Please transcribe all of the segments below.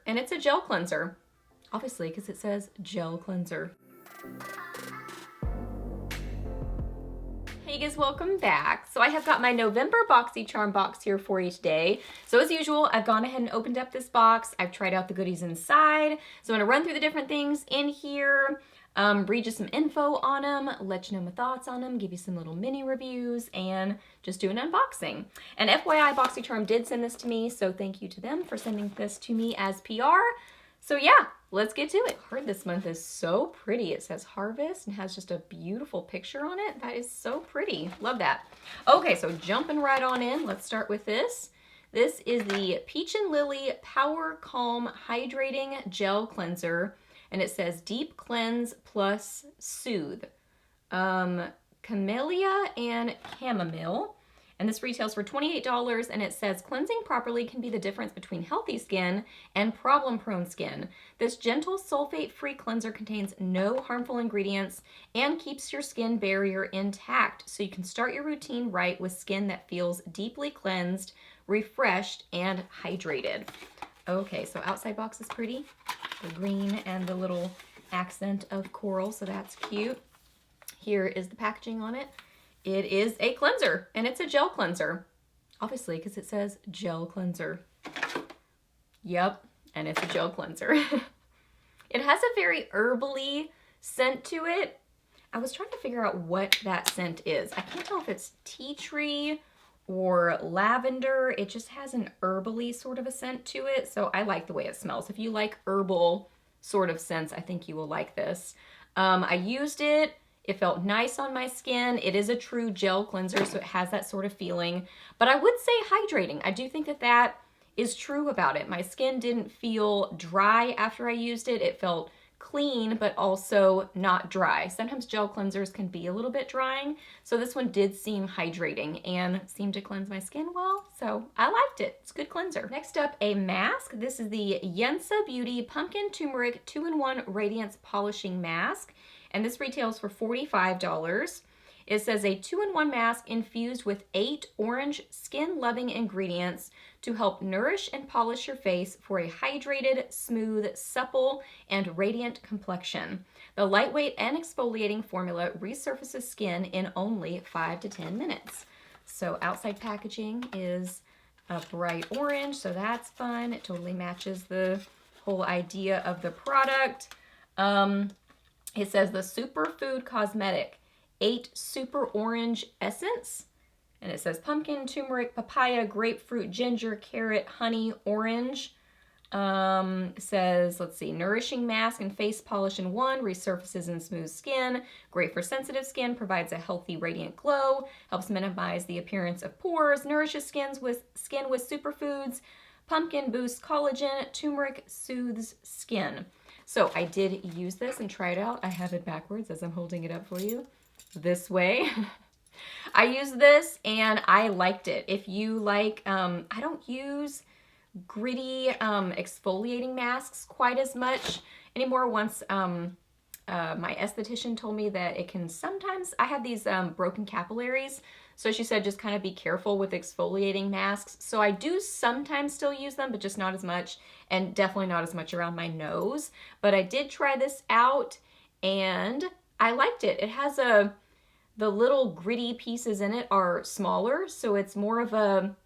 and it's a gel cleanser. Obviously, because it says gel cleanser. Hey guys, welcome back. So I have got my November Boxycharm box here for you today. So as usual, I've gone ahead and opened up this box. I've tried out the goodies inside. So I'm gonna run through the different things in here, read you some info on them, let you know my thoughts on them, give you some little mini reviews, and just do an unboxing. And FYI, Boxycharm did send this to me, so thank you to them for sending this to me as PR. So yeah, let's get to it. Card this month is so pretty. It says Harvest and has just a beautiful picture on it. That is so pretty. Love that. Okay, so jumping right on in, let's start with this. This is the Peach and Lily Power Calm Hydrating Gel Cleanser, and it says Deep Cleanse Plus Soothe. Camellia and Chamomile. And this retails for $28, and it says cleansing properly can be the difference between healthy skin and problem-prone skin. This gentle sulfate-free cleanser contains no harmful ingredients and keeps your skin barrier intact, so you can start your routine right with skin that feels deeply cleansed, refreshed, and hydrated. Okay, so outside box is pretty. The green and the little accent of coral, so that's cute. Here is the packaging on it. It is a cleanser, and it's a gel cleanser. Obviously, because it says gel cleanser. Yep, and it's a gel cleanser. It has a very herbally scent to it. I was trying to figure out what that scent is. I can't tell if it's tea tree or lavender. It just has an herbally sort of a scent to it, so I like the way it smells. If you like herbal sort of scents, I think you will like this. I used it. It felt nice on my skin. It is a true gel cleanser, so it has that sort of feeling. But I would say hydrating. I do think that that is true about it. My skin didn't feel dry after I used it. It felt clean, but also not dry. Sometimes gel cleansers can be a little bit drying, so this one did seem hydrating and seemed to cleanse my skin well, so I liked it. It's a good cleanser. Next up, a mask. This is the Yensa Beauty Pumpkin Turmeric 2-in-1 Radiance Polishing Mask, and this retails for $45. It says a 2-in-1 mask infused with 8 orange skin-loving ingredients to help nourish and polish your face for a hydrated, smooth, supple, and radiant complexion. The lightweight and exfoliating formula resurfaces skin in only 5 to 10 minutes. So outside packaging is a bright orange, so that's fun. It totally matches the whole idea of the product. It says the Superfood Cosmetic 8 Super Orange Essence. And it says pumpkin, turmeric, papaya, grapefruit, ginger, carrot, honey, orange. It says, let's see, nourishing mask and face polish in one, resurfaces and smooths skin, great for sensitive skin, provides a healthy, radiant glow, helps minimize the appearance of pores, nourishes skin with superfoods, pumpkin boosts collagen, turmeric soothes skin. So I did use this and try it out. I have it backwards as I'm holding it up for you. This way. I used this and I liked it. If you like, I don't use gritty exfoliating masks quite as much anymore. Once my esthetician told me that it can sometimes, I have these broken capillaries, so she said just kind of be careful with exfoliating masks. So I do sometimes still use them, but just not as much, and definitely not as much around my nose. But I did try this out and I liked it. It has the little gritty pieces in it are smaller, so it's more of a,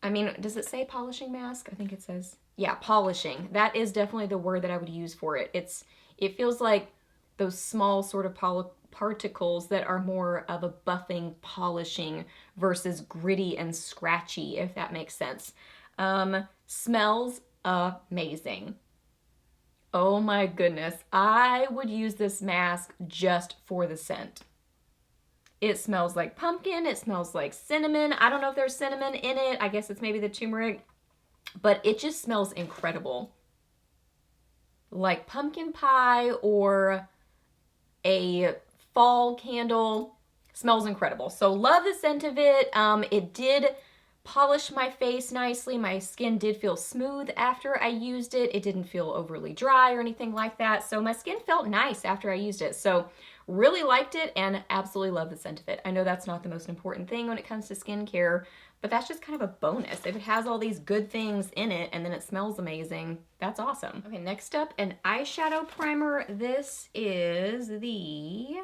I mean, does it say polishing mask? I think it says, yeah, polishing. That is definitely the word that I would use for it. It feels like those small sort of particles that are more of a buffing, polishing versus gritty and scratchy, if that makes sense. Smells amazing. Oh my goodness. I would use this mask just for the scent. It smells like pumpkin. It smells like cinnamon. I don't know if there's cinnamon in it. I guess it's maybe the turmeric, but it just smells incredible. Like pumpkin pie or a fall candle. Smells incredible. So love the scent of it. It did polish my face nicely. My skin did feel smooth after I used it. It didn't feel overly dry or anything like that. So my skin felt nice after I used it. So Really liked it and absolutely love the scent of it. I know that's not the most important thing when it comes to skincare, but that's just kind of a bonus. If it has all these good things in it and then it smells amazing, that's awesome. Okay, next up, an eyeshadow primer. This is the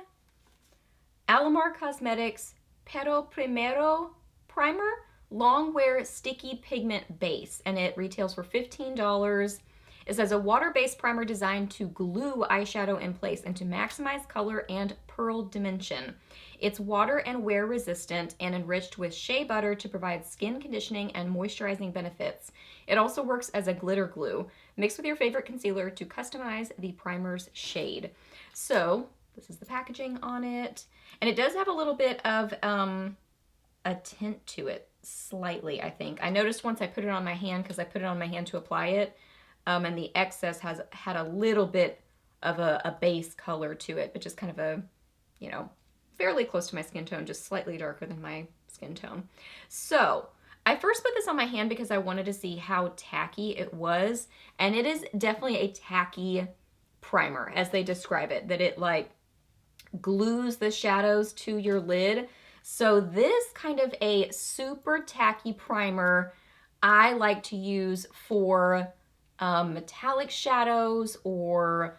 Alamar Cosmetics Pero Primero Primer Long Wear Sticky Pigment Base, and it retails for $15. It says a water-based primer designed to glue eyeshadow in place and to maximize color and pearl dimension. It's water and wear resistant and enriched with shea butter to provide skin conditioning and moisturizing benefits. It also works as a glitter glue. Mix with your favorite concealer to customize the primer's shade. So this is the packaging on it. And it does have a little bit of a tint to it, slightly, I think. I noticed once I put it on my hand, because I put it on my hand to apply it, and the excess had a little bit of a base color to it, but just kind of a, you know, fairly close to my skin tone, just slightly darker than my skin tone. So I first put this on my hand because I wanted to see how tacky it was, and it is definitely a tacky primer, as they describe it, that it like glues the shadows to your lid. So this kind of a super tacky primer I like to use for metallic shadows or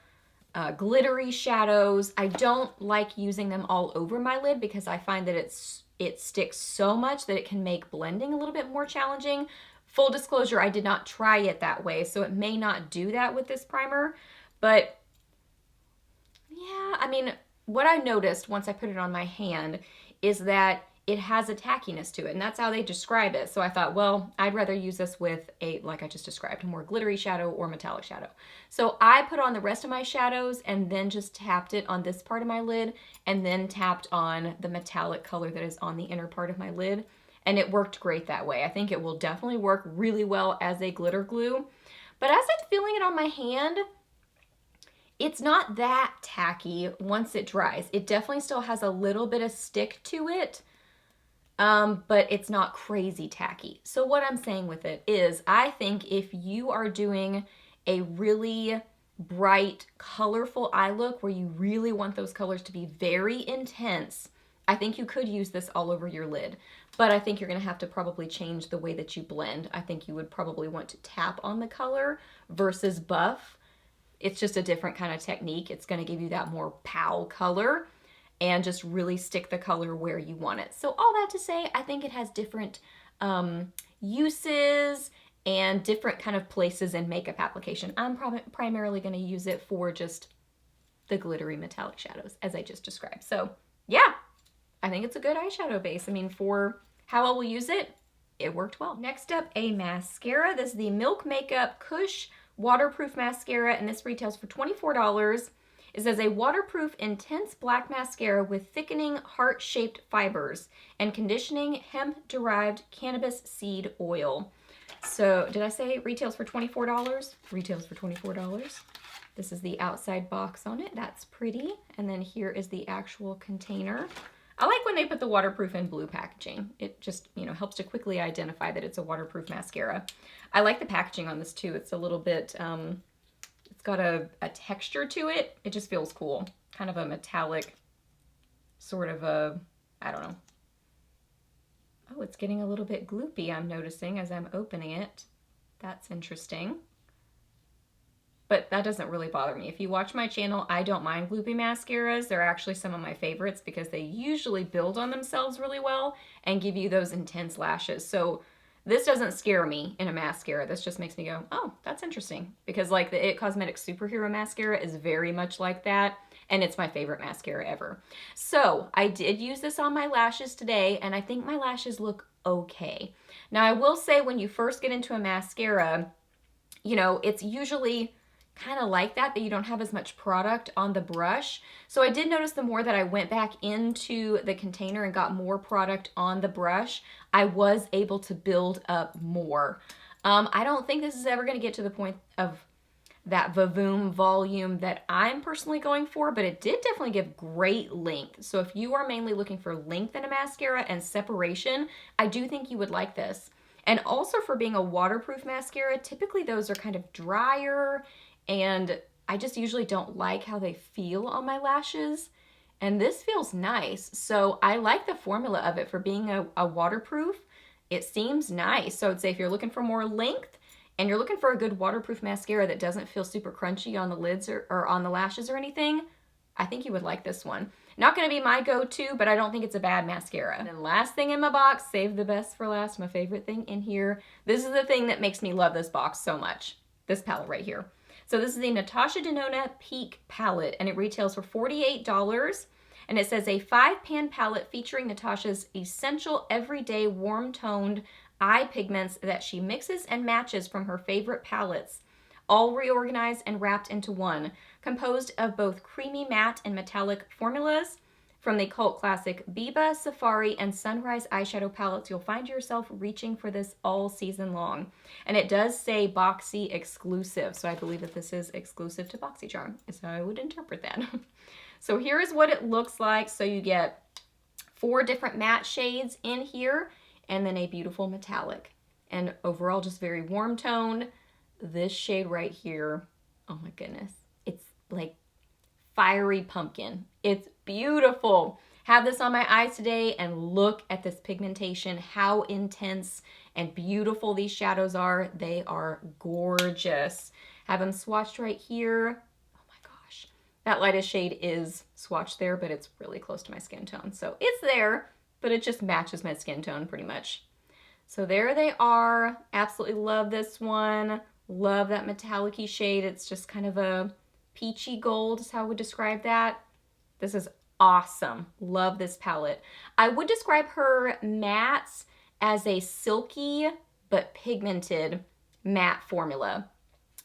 glittery shadows. I don't like using them all over my lid because I find that it sticks so much that it can make blending a little bit more challenging. Full disclosure, I did not try it that way, so it may not do that with this primer. But yeah, I mean, what I noticed once I put it on my hand is that it has a tackiness to it, and that's how they describe it. So I thought, well, I'd rather use this with a, like I just described, a more glittery shadow or metallic shadow. So I put on the rest of my shadows and then just tapped it on this part of my lid and then tapped on the metallic color that is on the inner part of my lid. And it worked great that way. I think it will definitely work really well as a glitter glue. But as I'm feeling it on my hand, it's not that tacky once it dries. It definitely still has a little bit of stick to it, but it's not crazy tacky. So what I'm saying with it is, I think if you are doing a really bright, colorful eye look where you really want those colors to be very intense, I think you could use this all over your lid. But I think you're gonna have to probably change the way that you blend. I think you would probably want to tap on the color versus buff. It's just a different kind of technique. It's gonna give you that more pow color and just really stick the color where you want it. So all that to say, I think it has different uses and different kind of places in makeup application. I'm primarily gonna use it for just the glittery metallic shadows, as I just described. So yeah, I think it's a good eyeshadow base. I mean, for how I will use it, it worked well. Next up, a mascara. This is the Milk Makeup Kush Waterproof Mascara, and this retails for $24. It says a waterproof intense black mascara with thickening heart-shaped fibers and conditioning hemp-derived cannabis seed oil. So did I say it retails for $24? Retails for $24. This is the outside box on it. That's pretty. And then here is the actual container. I like when they put the waterproof in blue packaging. It just, you know, helps to quickly identify that it's a waterproof mascara. I like the packaging on this too. It's a little bit, it's got a texture to it. It just feels cool. Kind of a metallic, sort of a, I don't know. Oh, it's getting a little bit gloopy, I'm noticing as I'm opening it. That's interesting. But that doesn't really bother me. If you watch my channel, I don't mind gloopy mascaras. They're actually some of my favorites because they usually build on themselves really well and give you those intense lashes. So this doesn't scare me in a mascara. This just makes me go, oh, that's interesting. Because like the It Cosmetics Superhero Mascara is very much like that. And it's my favorite mascara ever. So I did use this on my lashes today, and I think my lashes look okay. Now I will say, when you first get into a mascara, you know, it's usually kind of like that you don't have as much product on the brush. So I did notice the more that I went back into the container and got more product on the brush, I was able to build up more. I don't think this is ever going to get to the point of that vavoom volume that I'm personally going for, but it did definitely give great length. So if you are mainly looking for length in a mascara and separation, I do think you would like this. And also, for being a waterproof mascara, typically those are kind of drier, and I just usually don't like how they feel on my lashes. And this feels nice. So I like the formula of it for being a waterproof. It seems nice. So I'd say if you're looking for more length and you're looking for a good waterproof mascara that doesn't feel super crunchy on the lids or on the lashes or anything, I think you would like this one. Not gonna be my go-to, but I don't think it's a bad mascara. And then last thing in my box, save the best for last, my favorite thing in here. This is the thing that makes me love this box so much. This palette right here. So this is the Natasha Denona Peak palette, and it retails for $48. And it says a 5-pan palette featuring Natasha's essential everyday warm-toned eye pigments that she mixes and matches from her favorite palettes, all reorganized and wrapped into one, composed of both creamy matte and metallic formulas. From the cult classic Biba, Safari, and Sunrise eyeshadow palettes, you'll find yourself reaching for this all season long. And it does say Boxy exclusive, so I believe that this is exclusive to Boxycharm, is how I would interpret that. So here is what it looks like. So you get 4 different matte shades in here, and then a beautiful metallic. And overall, just very warm toned. This shade right here, oh my goodness, it's like fiery pumpkin. It's beautiful. Have this on my eyes today and look at this pigmentation, how intense and beautiful these shadows are. They are gorgeous. Have them swatched right here. Oh my gosh. That lightest shade is swatched there, but it's really close to my skin tone. So it's there, but it just matches my skin tone pretty much. So there they are. Absolutely love this one. Love that metallic-y shade. It's just kind of a peachy gold is how I would describe that. This is awesome. Love this palette. I would describe her mattes as a silky but pigmented matte formula.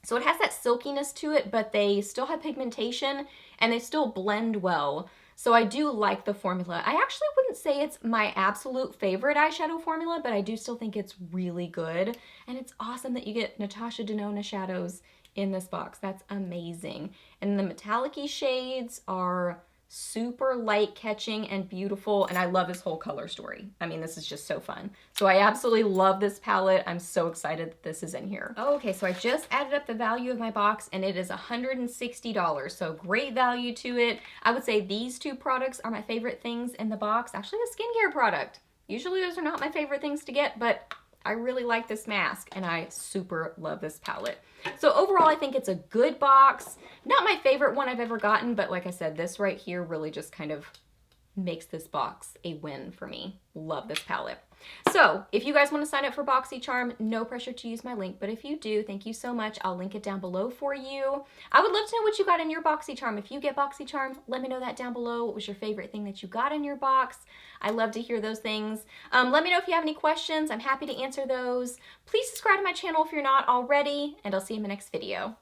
So it has that silkiness to it, but they still have pigmentation and they still blend well. So I do like the formula. I actually wouldn't say it's my absolute favorite eyeshadow formula, but I do still think it's really good. And it's awesome that you get Natasha Denona shadows in this box. That's amazing. And the metallic-y shades are super light catching and beautiful, and I love this whole color story. I mean, this is just so fun. So I absolutely love this palette. I'm so excited that this is in here. Okay, so I just added up the value of my box and it is $160, so great value to it. I would say these 2 products are my favorite things in the box. Actually, a skincare product. Usually those are not my favorite things to get, but I really like this mask and I super love this palette. So overall, I think it's a good box. Not my favorite one I've ever gotten, but like I said, this right here really just kind of makes this box a win for me. Love this palette. So if you guys want to sign up for Boxycharm, no pressure to use my link, but if you do, thank you so much. I'll link it down below for you. I would love to know what you got in your Boxycharm. If you get Boxycharm, let me know that down below. What was your favorite thing that you got in your box? I love to hear those things. Let me know if you have any questions. I'm happy to answer those. Please subscribe to my channel if you're not already, and I'll see you in the next video.